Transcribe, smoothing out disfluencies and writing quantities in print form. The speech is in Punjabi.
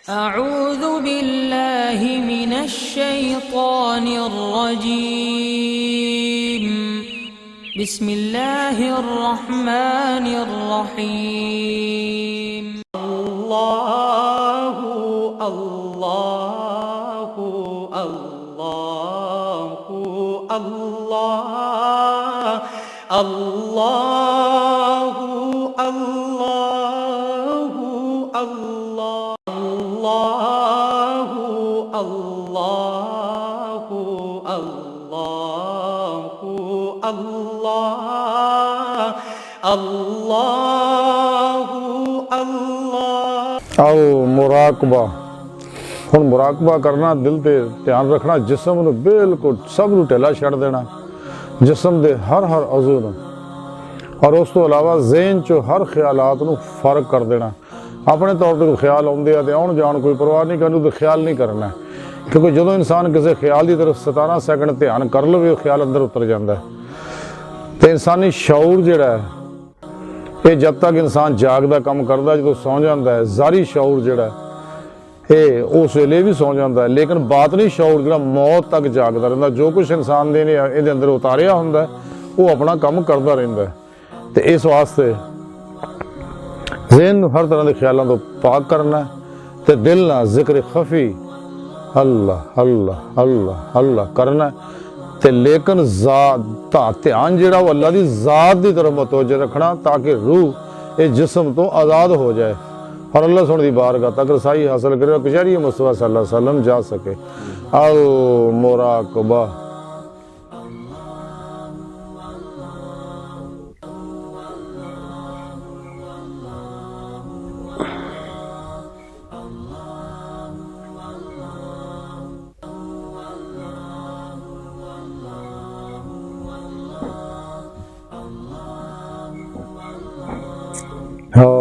أعوذ بالله من الشيطان الرجيم. بسم الله الرحمن الرحيم. الله الله الله الله الله الله الله الله الله الله الله आओ मुराकबा। ਹੁਣ ਮੁਰਾਕਬਾ ਕਰਨਾ, ਦਿਲ ਤੇ ਧਿਆਨ ਰੱਖਣਾ, ਜਿਸਮ ਨੂੰ ਬਿਲਕੁਲ ਸਭ ਨੂੰ ਢਿੱਲਾ ਛੱਡ ਦੇਣਾ, ਜਿਸਮ ਦੇ ਹਰ ਅਜ਼ੂ ਨੂੰ, ਔਰ ਉਸ ਤੋਂ ਇਲਾਵਾ ਜ਼ਿਹਨ 'ਚੋਂ ਹਰ ਖਿਆਲਾਤ ਨੂੰ ਫਰਕ ਕਰ ਦੇਣਾ। ਆਪਣੇ ਤੌਰ ਤੇ ਕੋਈ ਖਿਆਲ ਆਉਂਦੇ ਆ ਤੇ ਆਉਣ ਜਾਣ ਕੋਈ ਪਰਵਾਹ ਨਹੀਂ ਕਰਨੀ, ਤੇ ਖਿਆਲ ਨਹੀਂ ਕਰਨਾ, ਕਿਉਂਕਿ ਜਦੋਂ ਇਨਸਾਨ ਕਿਸੇ ਖਿਆਲ ਦੀ ਤਰਫ 17 ਸੈਕਿੰਡ ਧਿਆਨ ਕਰ ਲਵੇ ਉਹ ਖਿਆਲ ਅੰਦਰ ਉਤਰ ਜਾਂਦਾ ਹੈ। ਤੇ ਇਨਸਾਨੀ ਸ਼ਊਰ ਜਿਹੜਾ ਹੈ ਇਹ ਜਦ ਤੱਕ ਇਨਸਾਨ ਜਾਗਦਾ ਕੰਮ ਕਰਦਾ, ਜਦੋਂ ਸੌਂ ਜਾਂਦਾ ਹੈ ਜ਼ਾਰੀ ਸ਼ਊਰ ਜਿਹੜਾ ਇਹ ਉਸ ਵੇਲੇ ਵੀ ਸੌਂ ਜਾਂਦਾ ਹੈ, ਲੇਕਿਨ ਬਾਤਨੀ ਸ਼ਊਰ ਜਿਹੜਾ ਮੌਤ ਤੱਕ ਜਾਗਦਾ ਰਹਿੰਦਾ। ਜੋ ਕੁਛ ਇਨਸਾਨ ਦੇ ਨੇ ਇਹਦੇ ਅੰਦਰ ਉਤਾਰਿਆ ਹੁੰਦਾ ਉਹ ਆਪਣਾ ਕੰਮ ਕਰਦਾ ਰਹਿੰਦਾ ਹੈ। ਤੇ ਇਸ ਵਾਸਤੇ ਜ਼ਿਹਨ ਨੂੰ ਹਰ ਤਰ੍ਹਾਂ ਦੇ ਖਿਆਲਾਂ ਤੋਂ ਪਾਕ ਕਰਨਾ ਤੇ ਦਿਲ ਨਾਲ ਜ਼ਿਕਰ ਖਫੀ ਅੱਲਾ ਅੱਲਾ ਅੱਲਾ ਅੱਲਾ ਕਰਨਾ, ਤੇ ਲੇਕਿਨ ਧਿਆਨ ਜਿਹੜਾ ਉਹ ਅੱਲਾ ਦੀ ਜ਼ਾਤ ਦੀ ਤਰਫ ਮਤਵੱਜਹ ਰੱਖਣਾ, ਤਾਂ ਕਿ ਰੂਹ ਇਹ ਜਿਸਮ ਤੋਂ ਆਜ਼ਾਦ ਹੋ ਜਾਏ और अल्लाह सोने की बारगाह तक रसाई हासिल करे, कचहरी मुस्तफा सल्लल्लाहु अलैहि वसल्लम जा सके। अल मुराकबा।